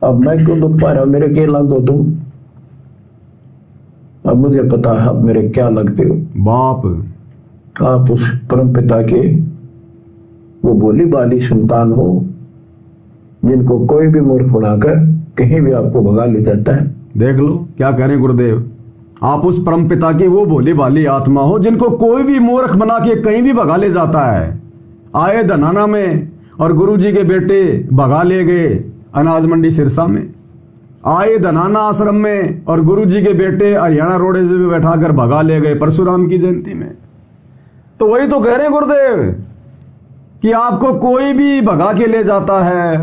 अब मैं क्यों दुख पा रहा हूं, मेरे क्या लग हो तुम? अब मुझे पता है अब मेरे क्या लगते हो। बाप, आप उस परम पिता के वो बोली बाली संतान हो जिनको कोई भी मूर्ख बनाकर कहीं भी आपको भगा ले जाता है। देख लो क्या कह रहे हैं गुरुदेव। आप उस परम पिता की वो भोली भाली आत्मा हो जिनको कोई भी मूर्ख बना के कहीं भी भगा ले जाता है। आए धनाना में और गुरुजी के बेटे भगा ले गए अनाज मंडी सिरसा में। आए धनाना आश्रम में और गुरुजी के बेटे हरियाणा रोडेज में बैठाकर भगा ले गए परशुराम की जयंती में। तो वही तो कह रहे हैं गुरुदेव कि आपको कोई भी भगा के ले जाता है,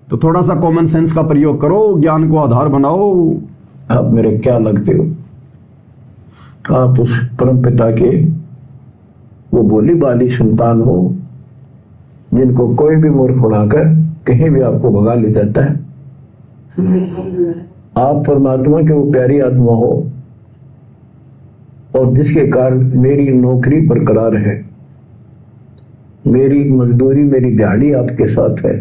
तो थोड़ा सा कॉमन सेंस का प्रयोग करो, ज्ञान को आधार बनाओ। आप मेरे क्या लगते हो? आप उस परम पिता के वो बोली बाली संतान हो जिनको कोई भी मूर्ख बनाकर कहीं भी आपको भगा ले जाता है। आप परमात्मा के वो प्यारी आत्मा हो और जिसके कारण मेरी नौकरी बरकरार है, मेरी मजदूरी, मेरी दिहाड़ी आपके साथ है।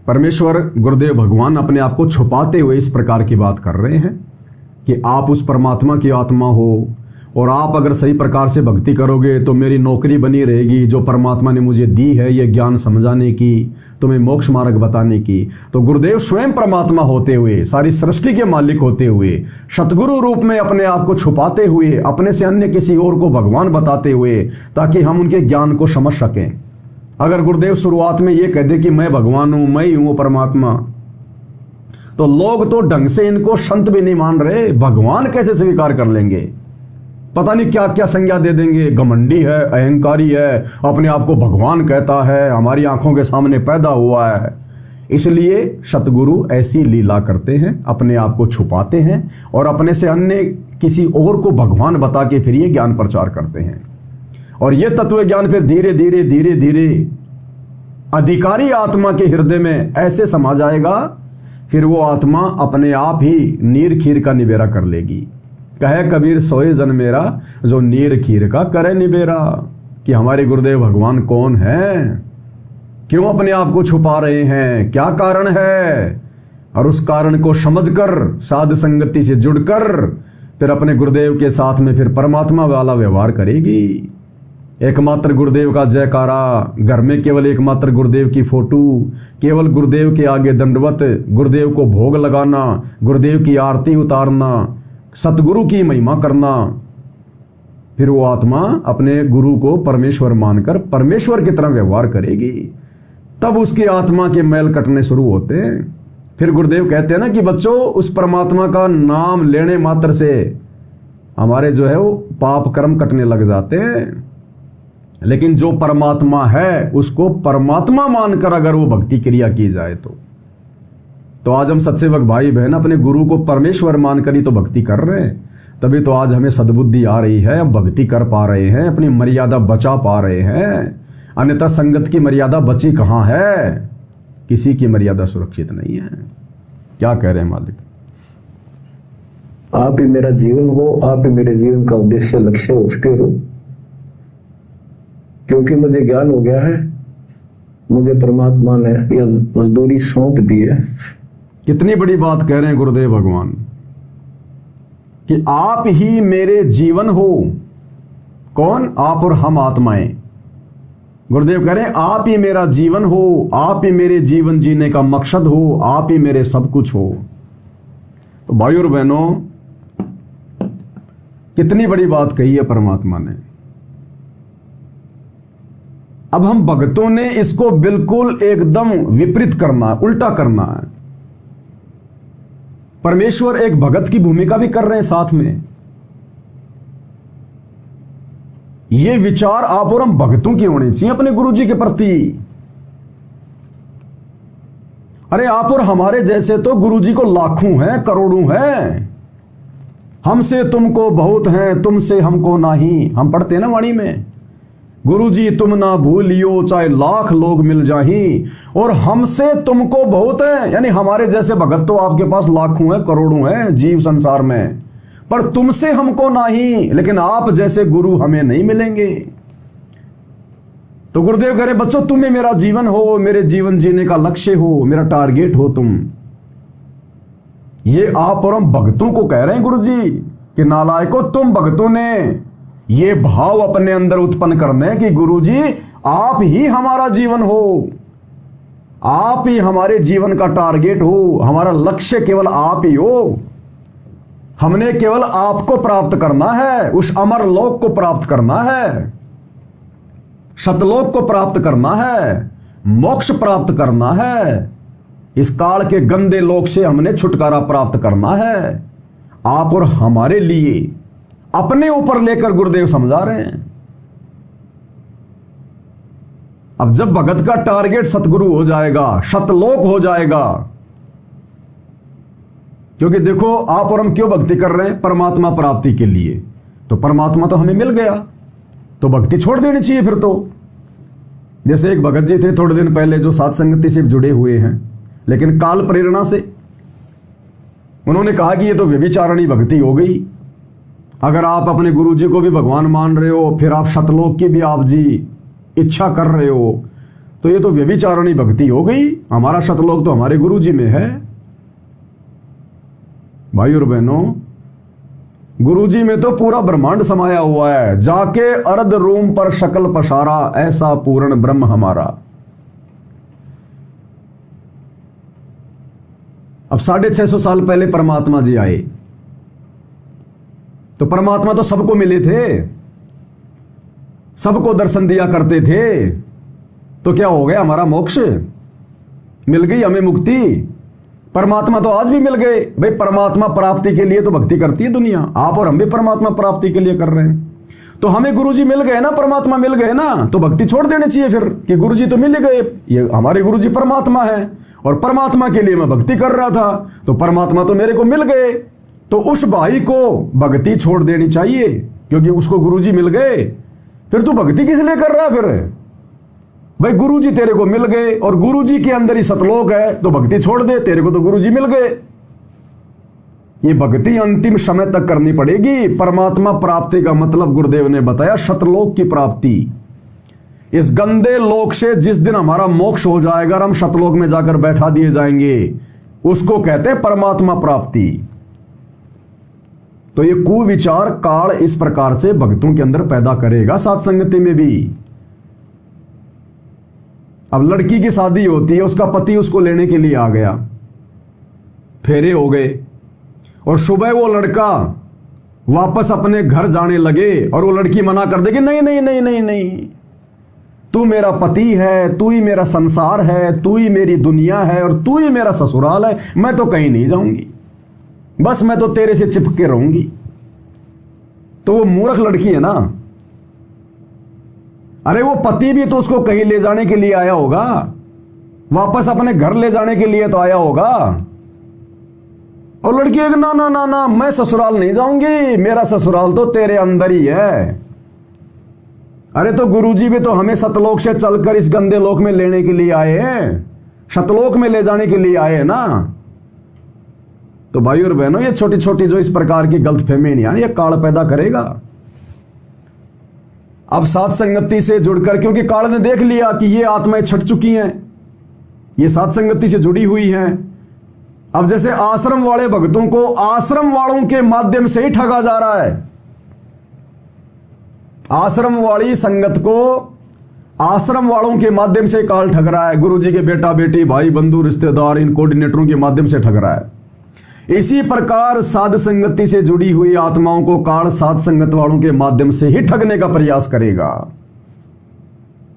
परमेश्वर गुरुदेव भगवान अपने आप को छुपाते हुए इस प्रकार की बात कर रहे हैं कि आप उस परमात्मा की आत्मा हो और आप अगर सही प्रकार से भक्ति करोगे तो मेरी नौकरी बनी रहेगी जो परमात्मा ने मुझे दी है, ये ज्ञान समझाने की, तुम्हें मोक्ष मार्ग बताने की। तो गुरुदेव स्वयं परमात्मा होते हुए, सारी सृष्टि के मालिक होते हुए, सतगुरु रूप में अपने आप को छुपाते हुए, अपने से अन्य किसी और को भगवान बताते हुए, ताकि हम उनके ज्ञान को समझ सकें। अगर गुरुदेव शुरुआत में ये कह दे कि मैं भगवान हूं, मैं ही हूं परमात्मा, तो लोग तो ढंग से इनको संत भी नहीं मान रहे, भगवान कैसे स्वीकार कर लेंगे? पता नहीं क्या क्या संज्ञा दे देंगे। घमंडी है, अहंकारी है, अपने आप को भगवान कहता है, हमारी आंखों के सामने पैदा हुआ है। इसलिए सतगुरु ऐसी लीला करते हैं, अपने आप को छुपाते हैं और अपने से अन्य किसी और को भगवान बता के फिर ये ज्ञान प्रचार करते हैं। और ये तत्व ज्ञान फिर धीरे धीरे धीरे धीरे अधिकारी आत्मा के हृदय में ऐसे समा जाएगा, फिर वो आत्मा अपने आप ही नीर खीर का निबेरा कर लेगी। कहे कबीर सोए जन मेरा, जो नीर खीर का करे निबेरा। कि हमारे गुरुदेव भगवान कौन है, क्यों अपने आप को छुपा रहे हैं, क्या कारण है, और उस कारण को समझकर साध संगति से जुड़कर फिर अपने गुरुदेव के साथ में फिर परमात्मा वाला व्यवहार करेगी। एकमात्र गुरुदेव का जयकारा, घर में केवल एकमात्र गुरुदेव की फोटो, केवल गुरुदेव के आगे दंडवत, गुरुदेव को भोग लगाना, गुरुदेव की आरती उतारना, सतगुरु की महिमा करना। फिर वो आत्मा अपने गुरु को परमेश्वर मानकर परमेश्वर की तरह व्यवहार करेगी। तब उसकी आत्मा के मैल कटने शुरू होते हैं। फिर गुरुदेव कहते हैं ना कि बच्चों, उस परमात्मा का नाम लेने मात्र से हमारे जो है वो पाप कर्म कटने लग जाते हैं। लेकिन जो परमात्मा है उसको परमात्मा मानकर अगर वो भक्ति क्रिया की जाए तो आज हम सत्सेवक भाई बहन अपने गुरु को परमेश्वर मानकर ही तो भक्ति कर रहे हैं। तभी तो आज हमें सद्बुद्धि आ रही है, हम भक्ति कर पा रहे हैं, अपनी मर्यादा बचा पा रहे हैं। अन्यथा संगत की मर्यादा बची कहाँ है? किसी की मर्यादा सुरक्षित नहीं है। क्या कह रहे हैं मालिक? आप ही मेरा जीवन हो, आप ही मेरे जीवन का उद्देश्य लक्ष्य हो चुके हो। क्योंकि मुझे ज्ञान हो गया है, मुझे परमात्मा ने यह मजदूरी सौंप दी है। कितनी बड़ी बात कह रहे हैं गुरुदेव भगवान कि आप ही मेरे जीवन हो। कौन? आप और हम आत्माएं। गुरुदेव कह रहे हैं आप ही मेरा जीवन हो, आप ही मेरे जीवन जीने का मकसद हो, आप ही मेरे सब कुछ हो। तो भाई और बहनों, कितनी बड़ी बात कही है परमात्मा ने। अब हम भक्तों ने इसको बिल्कुल एकदम विपरीत करना है, उल्टा करना है। परमेश्वर एक भगत की भूमिका भी कर रहे हैं साथ में। ये विचार आप और हम भक्तों की होने चाहिए अपने गुरु जी के प्रति। अरे आप और हमारे जैसे तो गुरु जी को लाखों हैं, करोड़ों हैं। हमसे तुमको बहुत हैं, तुमसे हमको नहीं। हम पढ़ते हैं ना वाणी में, गुरु जी तुम ना भूलियो चाहे लाख लोग मिल जाही, और हमसे तुमको बहुत है, यानी हमारे जैसे भगत तो आपके पास लाखों हैं, करोड़ों हैं जीव संसार में, पर तुमसे हमको नहीं। लेकिन आप जैसे गुरु हमें नहीं मिलेंगे। तो गुरुदेव कह रहे बच्चों तुम ही मेरा जीवन हो, मेरे जीवन जीने का लक्ष्य हो, मेरा टारगेट हो तुम। ये आप और हम भक्तों को कह रहे हैं गुरुजी कि नालायकों तुम भक्तों ने ये भाव अपने अंदर उत्पन्न करने हैं कि गुरुजी आप ही हमारा जीवन हो, आप ही हमारे जीवन का टारगेट हो, हमारा लक्ष्य केवल आप ही हो। हमने केवल आपको प्राप्त करना है, उस अमर लोक को प्राप्त करना है, सतलोक को प्राप्त करना है, मोक्ष प्राप्त करना है, इस काल के गंदे लोक से हमने छुटकारा प्राप्त करना है। आप और हमारे लिए अपने ऊपर लेकर गुरुदेव समझा रहे हैं। अब जब भगत का टारगेट सतगुरु हो जाएगा, सतलोक हो जाएगा, क्योंकि देखो आप और हम क्यों भक्ति कर रहे हैं? परमात्मा प्राप्ति के लिए। तो परमात्मा तो हमें मिल गया, तो भक्ति छोड़ देनी चाहिए फिर तो। जैसे एक भगत जी थे थोड़े दिन पहले जो साध संगति से जुड़े हुए हैं, लेकिन काल प्रेरणा से उन्होंने कहा कि ये तो व्यभिचारणी भक्ति हो गई। अगर आप अपने गुरु जी को भी भगवान मान रहे हो, फिर आप सतलोक की भी आप जी इच्छा कर रहे हो, तो ये तो व्यभिचारणी भक्ति हो गई। हमारा सतलोक तो हमारे गुरु जी में है। भाई और बहनों, गुरु जी में तो पूरा ब्रह्मांड समाया हुआ है। जाके अर्ध रूम पर शकल पसारा, ऐसा पूर्ण ब्रह्म हमारा। अब 650 साल पहले परमात्मा जी आए, तो परमात्मा तो सबको मिले थे, सबको दर्शन दिया करते थे। तो क्या हो गया? हमारा मोक्ष मिल गई, हमें मुक्ति। परमात्मा तो आज भी मिल गए। भाई परमात्मा प्राप्ति के लिए तो भक्ति करती है दुनिया, आप और हम भी परमात्मा प्राप्ति के लिए कर रहे हैं। तो हमें गुरुजी मिल गए ना, परमात्मा मिल गए ना, तो भक्ति छोड़ देनी चाहिए फिर कि गुरुजी तो मिल गए, ये हमारे गुरुजी परमात्मा है और परमात्मा के लिए मैं भक्ति कर रहा था, तो परमात्मा तो मेरे को मिल गए। तो उस भाई को भक्ति छोड़ देनी चाहिए क्योंकि उसको गुरुजी मिल गए। फिर तू भक्ति किस लिए कर रहा है फिर? भाई गुरुजी तेरे को मिल गए और गुरुजी के अंदर ही सतलोक है, तो भक्ति छोड़ दे, तेरे को तो गुरुजी मिल गए। ये भक्ति अंतिम समय तक करनी पड़ेगी। परमात्मा प्राप्ति का मतलब गुरुदेव ने बताया सतलोक की प्राप्ति। इस गंदे लोक से जिस दिन हमारा मोक्ष हो जाएगा और हम सतलोक में जाकर बैठा दिए जाएंगे, उसको कहते हैं परमात्मा प्राप्ति। तो ये कुविचार काल इस प्रकार से भक्तों के अंदर पैदा करेगा, साथ संगति में भी। अब लड़की की शादी होती है, उसका पति उसको लेने के लिए आ गया, फेरे हो गए और सुबह वो लड़का वापस अपने घर जाने लगे और वो लड़की मना कर देगी, नहीं नहीं नहीं नहीं नहीं, तू मेरा पति है, तू ही मेरा संसार है, तू ही मेरी दुनिया है और तू ही मेरा ससुराल है, मैं तो कहीं नहीं जाऊंगी, बस मैं तो तेरे से चिपके रहूंगी। तो वो मूर्ख लड़की है ना। अरे वो पति भी तो उसको कहीं ले जाने के लिए आया होगा, वापस अपने घर ले जाने के लिए तो आया होगा। और लड़की ना ना ना ना, मैं ससुराल नहीं जाऊंगी, मेरा ससुराल तो तेरे अंदर ही है। अरे तो गुरुजी भी तो हमें सतलोक से चलकर इस गंदे लोक में लेने के लिए आए हैं, सतलोक में ले जाने के लिए आए हैं ना। तो भाई और बहनों, ये छोटी छोटी जो इस प्रकार की गलतफहमी नहीं, ये काल पैदा करेगा। अब साथ संगति से जुड़कर, क्योंकि काल ने देख लिया कि ये आत्माएं छट चुकी हैं, ये साथ संगति से जुड़ी हुई हैं। अब जैसे आश्रम वाले भक्तों को आश्रम वालों के माध्यम से ही ठगा जा रहा है, आश्रम वाली संगत को आश्रम वालों के माध्यम से काल ठग रहा है। गुरुजी के बेटा बेटी भाई बंधु रिश्तेदार इन कोऑर्डिनेटरों के माध्यम से ठग रहा है। इसी प्रकार साध संगति से जुड़ी हुई आत्माओं को काल साध संगत वालों के माध्यम से ही ठगने का प्रयास करेगा।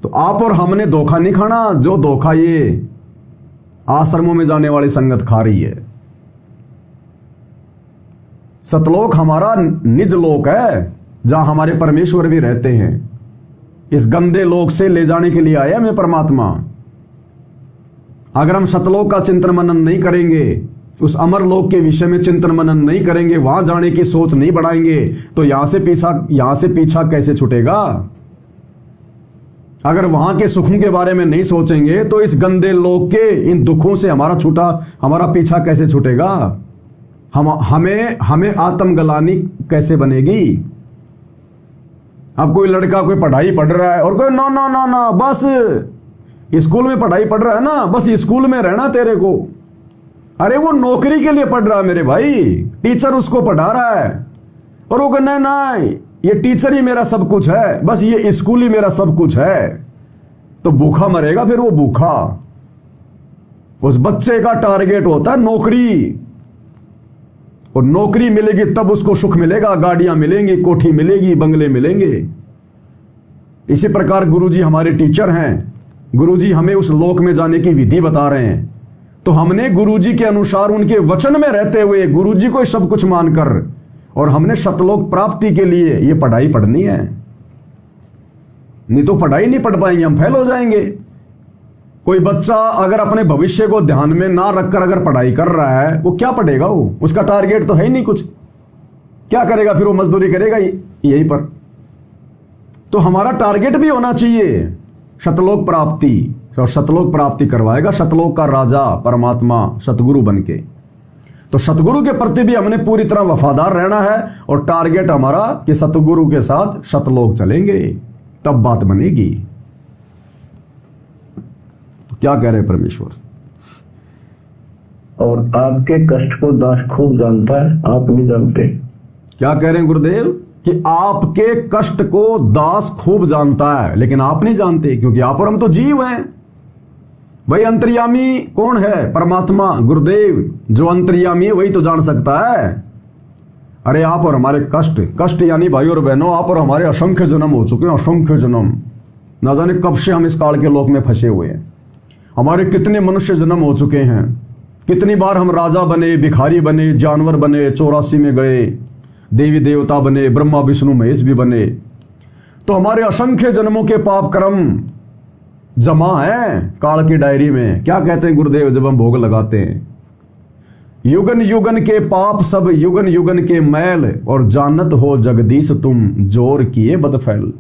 तो आप और हमने धोखा नहीं खाना, जो धोखा ये आश्रमों में जाने वाली संगत खा रही है। सतलोक हमारा निज लोक है, जहां हमारे परमेश्वर भी रहते हैं। इस गंदे लोक से ले जाने के लिए आए हमें परमात्मा। अगर हम सतलोक का चिंतन मनन नहीं करेंगे, उस अमर लोक के विषय में चिंतन मनन नहीं करेंगे, वहां जाने की सोच नहीं बढ़ाएंगे, तो यहां से पीछा कैसे छूटेगा? अगर वहां के सुखों के बारे में नहीं सोचेंगे, तो इस गंदे लोक के इन दुखों से हमारा पीछा कैसे छूटेगा? हमें आत्मग्लानि कैसे बनेगी? अब कोई लड़का कोई पढ़ाई पढ़ रहा है और कोई ना ना ना ना बस स्कूल में पढ़ाई पढ़ रहा है ना, बस स्कूल में रहना तेरे को। अरे वो नौकरी के लिए पढ़ रहा है मेरे भाई, टीचर उसको पढ़ा रहा है और वो कहना ना ये टीचर ही मेरा सब कुछ है, बस ये स्कूल ही मेरा सब कुछ है, तो भूखा मरेगा फिर वो भूखा। उस बच्चे का टारगेट होता है नौकरी, और नौकरी मिलेगी तब उसको सुख मिलेगा, गाड़ियां मिलेंगी, कोठी मिलेगी, बंगले मिलेंगे। इसी प्रकार गुरुजी हमारे टीचर हैं, गुरुजी हमें उस लोक में जाने की विधि बता रहे हैं, तो हमने गुरुजी के अनुसार उनके वचन में रहते हुए गुरुजी को सब कुछ मानकर और हमने सतलोक प्राप्ति के लिए ये पढ़ाई पढ़नी है। नहीं तो पढ़ाई नहीं पढ़ पाएंगे, हम फेल हो जाएंगे। कोई बच्चा अगर अपने भविष्य को ध्यान में ना रखकर अगर पढ़ाई कर रहा है, वो क्या पढ़ेगा? वो उसका टारगेट तो है ही नहीं कुछ, क्या करेगा फिर? वो मजदूरी करेगा यहीं पर। तो हमारा टारगेट भी होना चाहिए सतलोक प्राप्ति, और सतलोक प्राप्ति करवाएगा सतलोक का राजा परमात्मा सतगुरु बनके। तो सतगुरु के प्रति भी हमने पूरी तरह वफादार रहना है, और टारगेट हमारा कि सतगुरु के साथ सतलोक चलेंगे, तब बात बनेगी। तो क्या कह रहे हैं परमेश्वर? और आपके कष्ट को दास खूब जानता है, आप नहीं जानते। क्या कह रहे हैं गुरुदेव? कि आपके कष्ट को दास खूब जानता है, लेकिन आप नहीं जानते, क्योंकि आप और हम तो जीव हैं। भाई अंतर्यामी कौन है? परमात्मा गुरुदेव। जो अंतर्यामी है वही तो जान सकता है। अरे आप और हमारे कष्ट, कष्ट यानी भाई और बहनों, आप और हमारे असंख्य जन्म हो चुके हैं, असंख्य जन्म। ना जाने कब से हम इस काल के लोक में फंसे हुए हैं। हमारे कितने मनुष्य जन्म हो चुके हैं, कितनी बार हम राजा बने, भिखारी बने, जानवर बने, 84 में गए, देवी देवता बने, ब्रह्मा विष्णु महेश भी बने। तो हमारे असंख्य जन्मों के पाप कर्म जमा है काल की डायरी में। क्या कहते हैं गुरुदेव जब हम भोग लगाते हैं? युगन युगन के पाप सब युगन युगन के मैल, और जानत हो जगदीश तुम जोर किए बदफैल।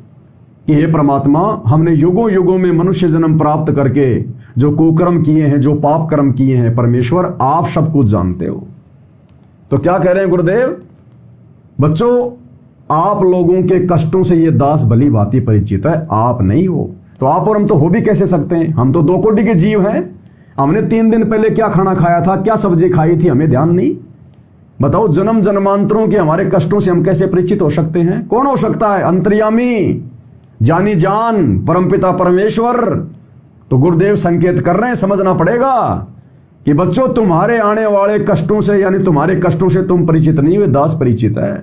हे परमात्मा, हमने युगों युगों में मनुष्य जन्म प्राप्त करके जो कुकर्म किए हैं, जो पाप कर्म किए हैं, परमेश्वर आप सब कुछ जानते हो। तो क्या कह रहे हैं गुरुदेव? बच्चों, आप लोगों के कष्टों से ये दास भली भांति परिचित है, आप नहीं हो। तो आप और हम तो हो भी कैसे सकते हैं? हम तो 2 कोटि के जीव हैं। हमने 3 दिन पहले क्या खाना खाया था, क्या सब्जी खाई थी, हमें ध्यान नहीं। बताओ, जन्म जन्मांतरों के हमारे कष्टों से हम कैसे परिचित हो सकते हैं? कौन हो सकता है? अंतर्यामी, जानी जान, परमपिता परमेश्वर। तो गुरुदेव संकेत कर रहे हैं, समझना पड़ेगा कि बच्चों, तुम्हारे आने वाले कष्टों से, यानी तुम्हारे कष्टों से तुम परिचित नहीं हुए, दास परिचित है।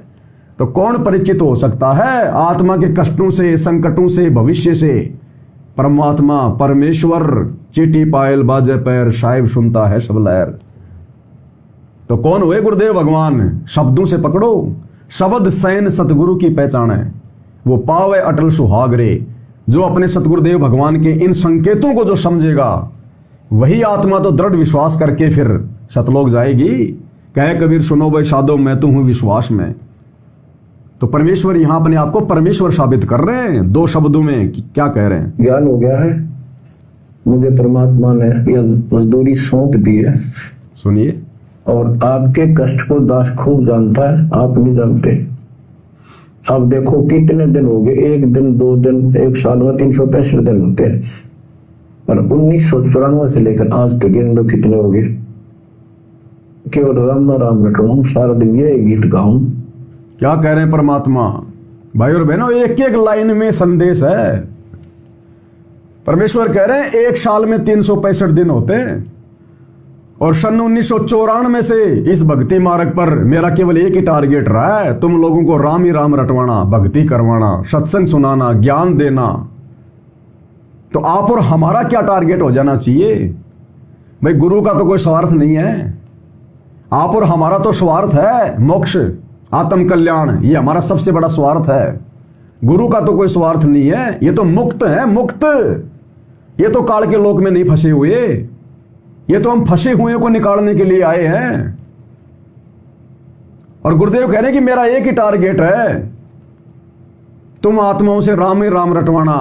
तो कौन परिचित हो सकता है आत्मा के कष्टों से, संकटों से, भविष्य से? परमात्मा परमेश्वर। चीटी पायल बाजे पैर, साहिब सुनता है सब लहर। तो कौन हुए गुरुदेव भगवान? शब्दों से पकड़ो। शब्द सैन सतगुरु की पहचान है, वो पावे अटल सुहागरे। जो अपने सतगुरुदेव भगवान के इन संकेतों को जो समझेगा, वही आत्मा तो दृढ़ विश्वास करके फिर सतलोक जाएगी। कहे कबीर सुनो भाई साधो, मैं तो हूं विश्वास में। तो परमेश्वर यहां अपने आप को परमेश्वर साबित कर रहे हैं 2 शब्दों में। क्या कह रहे हैं? ज्ञान हो गया है, मुझे परमात्मा ने यह मजदूरी सौंप दी है। सुनिए। और आपके कष्ट को दास खूब जानता है, आप नहीं जानते। अब देखो कितने दिन हो गए, 1 दिन, 2 दिन, 1 साल में 365 दिन होते हैं, और 1994 से लेकर आज तक इन लोग कितने हो गए? केवल राम राम रटूं, सारा दिन ये गीत गाऊं। क्या कह रहे हैं परमात्मा? भाई और बहनों, एक एक लाइन में संदेश है। परमेश्वर कह रहे हैं 1 साल में 365 दिन होते हैं, और सन 1994 से इस भक्ति मार्ग पर मेरा केवल एक ही टारगेट रहा है, तुम लोगों को राम ही राम रटवाना, भक्ति करवाना, सत्संग सुनाना, ज्ञान देना। तो आप और हमारा क्या टारगेट हो जाना चाहिए? भाई गुरु का तो कोई स्वार्थ नहीं है, आप और हमारा तो स्वार्थ है मोक्ष, आत्म कल्याण। ये हमारा सबसे बड़ा स्वार्थ है। गुरु का तो कोई स्वार्थ नहीं है, ये तो मुक्त है, मुक्त। ये तो काल के लोक में नहीं फंसे हुए, ये तो हम फंसे हुए को निकालने के लिए आए हैं। और गुरुदेव कह रहे हैं कि मेरा एक ही टारगेट है, तुम आत्माओं से राम ही राम रटवाना।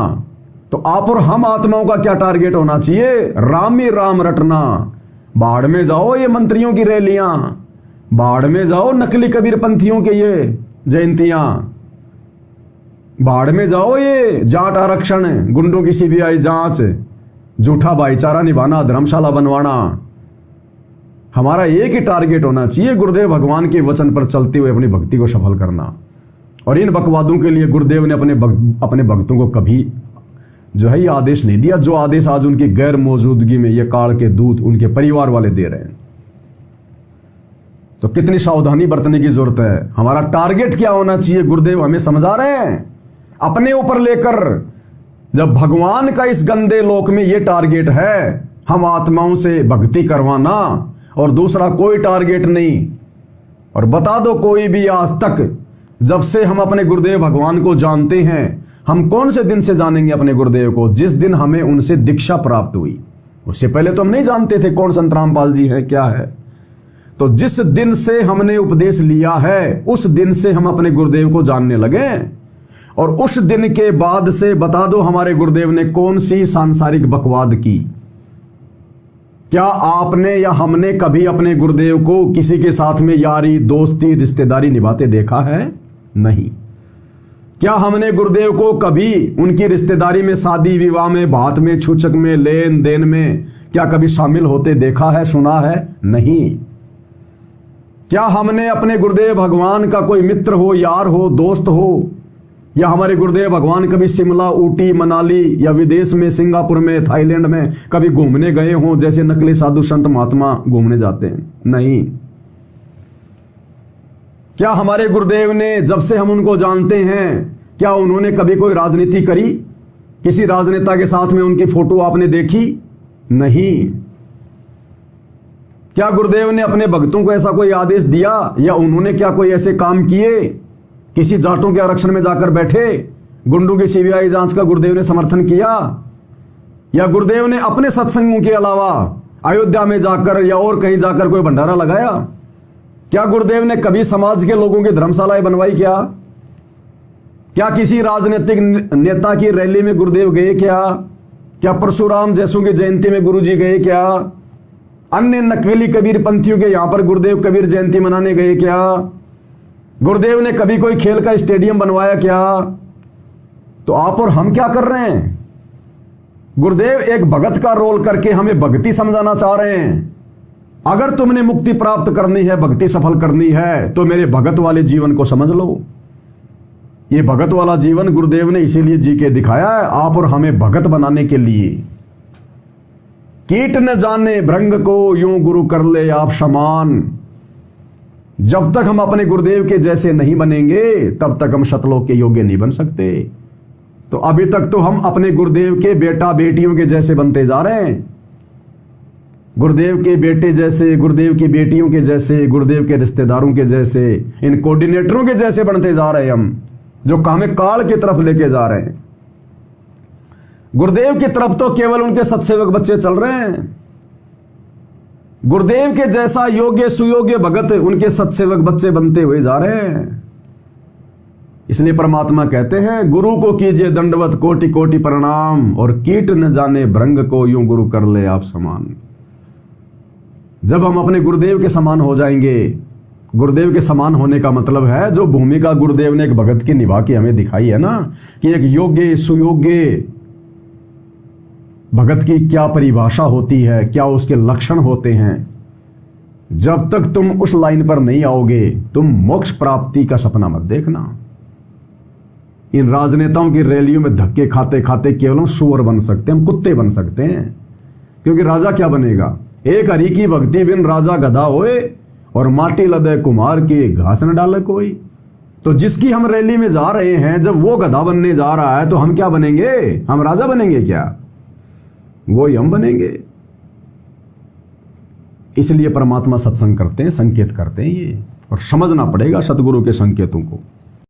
तो आप और हम आत्माओं का क्या टारगेट होना चाहिए? राम ही राम रटना। बाढ़ में जाओ ये मंत्रियों की रैलियां, बाढ़ में जाओ नकली कबीर पंथियों के ये जयंतियां। भाड़ में जाओ, ये जाट आरक्षण, गुंडों की सीबीआई जांच, झूठा भाईचारा निभाना, धर्मशाला बनवाना। हमारा एक ही टारगेट होना चाहिए, गुरुदेव भगवान के वचन पर चलते हुए अपनी भक्ति को सफल करना। और इन बकवादों के लिए गुरुदेव ने अपने भक्तों को कभी जो है ये आदेश नहीं दिया, जो आदेश आज उनकी गैर मौजूदगी में ये काल के दूत उनके परिवार वाले दे रहे हैं। तो कितनी सावधानी बरतने की जरूरत है। हमारा टारगेट क्या होना चाहिए, गुरुदेव हमें समझा रहे हैं अपने ऊपर लेकर। जब भगवान का इस गंदे लोक में यह टारगेट है, हम आत्माओं से भक्ति करवाना, और दूसरा कोई टारगेट नहीं। और बता दो कोई भी आज तक, जब से हम अपने गुरुदेव भगवान को जानते हैं, हम कौन से दिन से जानेंगे अपने गुरुदेव को? जिस दिन हमें उनसे दीक्षा प्राप्त हुई। उससे पहले तो हम नहीं जानते थे कौन संत रामपाल जी है, क्या है। तो जिस दिन से हमने उपदेश लिया है, उस दिन से हम अपने गुरुदेव को जानने लगे। और उस दिन के बाद से बता दो हमारे गुरुदेव ने कौन सी सांसारिक बकवाद की? क्या आपने या हमने कभी अपने गुरुदेव को किसी के साथ में यारी, दोस्ती, रिश्तेदारी निभाते देखा है? नहीं। क्या हमने गुरुदेव को कभी उनकी रिश्तेदारी में, शादी विवाह में, बात में, छूचक में, लेन देन में क्या कभी शामिल होते देखा है, सुना है? नहीं। क्या हमने अपने गुरुदेव भगवान का कोई मित्र हो, यार हो, दोस्त हो, या हमारे गुरुदेव भगवान कभी शिमला, ऊटी, मनाली या विदेश में, सिंगापुर में, थाईलैंड में कभी घूमने गए हों, जैसे नकली साधु संत महात्मा घूमने जाते हैं? नहीं। क्या हमारे गुरुदेव ने, जब से हम उनको जानते हैं, क्या उन्होंने कभी कोई राजनीति करी? किसी राजनेता के साथ में उनकी फोटो आपने देखी? नहीं। क्या गुरुदेव ने अपने भक्तों को ऐसा कोई आदेश दिया, या उन्होंने क्या कोई ऐसे काम किए? किसी जाटों के आरक्षण में जाकर बैठे, गुंडों की सीबीआई जांच का गुरुदेव ने समर्थन किया? या गुरुदेव ने अपने सत्संगों के अलावा अयोध्या में जाकर या और कहीं जाकर कोई भंडारा लगाया? क्या गुरुदेव ने कभी समाज के लोगों की धर्मशालाएं बनवाई? क्या किसी राजनीतिक नेता की रैली में गुरुदेव गए? क्या परशुराम जैसों की जयंती में गुरुजी गए? क्या अन्य नकली कबीर पंथियों के यहां पर गुरुदेव कबीर जयंती मनाने गए? क्या गुरुदेव ने कभी कोई खेल का स्टेडियम बनवाया? क्या? तो आप और हम क्या कर रहे हैं? गुरुदेव एक भगत का रोल करके हमें भक्ति समझाना चाह रहे हैं। अगर तुमने मुक्ति प्राप्त करनी है, भक्ति सफल करनी है, तो मेरे भगत वाले जीवन को समझ लो। ये भगत वाला जीवन गुरुदेव ने इसीलिए जी के दिखाया है, आप और हमें भगत बनाने के लिए। कीट न जाने भृंग को, यूं गुरु कर ले आप समान। जब तक हम अपने गुरुदेव के जैसे नहीं बनेंगे, तब तक हम शतलोक के योग्य नहीं बन सकते। तो अभी तक तो हम अपने गुरुदेव के बेटा बेटियों के जैसे बनते जा रहे हैं। गुरुदेव के बेटे जैसे, गुरुदेव की बेटियों के जैसे, गुरुदेव के रिश्तेदारों के जैसे, इन कोऑर्डिनेटरों के जैसे बनते जा रहे हैं हम, जो हमें काल की तरफ लेके जा रहे हैं। गुरुदेव की तरफ तो केवल उनके सत्सेवक बच्चे चल रहे हैं। गुरुदेव के जैसा योग्य सुयोग्य भगत उनके सत्सेवक बच्चे बनते हुए जा रहे हैं। इसलिए परमात्मा कहते हैं, गुरु को कीजिए दंडवत कोटि कोटि प्रणाम, और कीट न जाने भृंग को, यूं गुरु कर ले आप समान। जब हम अपने गुरुदेव के समान हो जाएंगे, गुरुदेव के समान होने का मतलब है जो भूमिका गुरुदेव ने एक भगत की निभा के हमें दिखाई है ना, कि एक योग्य सुयोग्य भगत की क्या परिभाषा होती है, क्या उसके लक्षण होते हैं। जब तक तुम उस लाइन पर नहीं आओगे, तुम मोक्ष प्राप्ति का सपना मत देखना। इन राजनेताओं की रैलियों में धक्के खाते खाते केवल हम सुअर बन सकते हैं, हम कुत्ते बन सकते हैं। क्योंकि राजा क्या बनेगा? एक हरि की भक्ति बिन राजा गधा होए, और माटी लदे कुमार की घास न डाले कोई। तो जिसकी हम रैली में जा रहे हैं, जब वो गधा बनने जा रहा है, तो हम क्या बनेंगे? हम राजा बनेंगे क्या? वो ही हम बनेंगे। इसलिए परमात्मा सत्संग करते हैं, संकेत करते हैं ये, और समझना पड़ेगा सतगुरु के संकेतों को।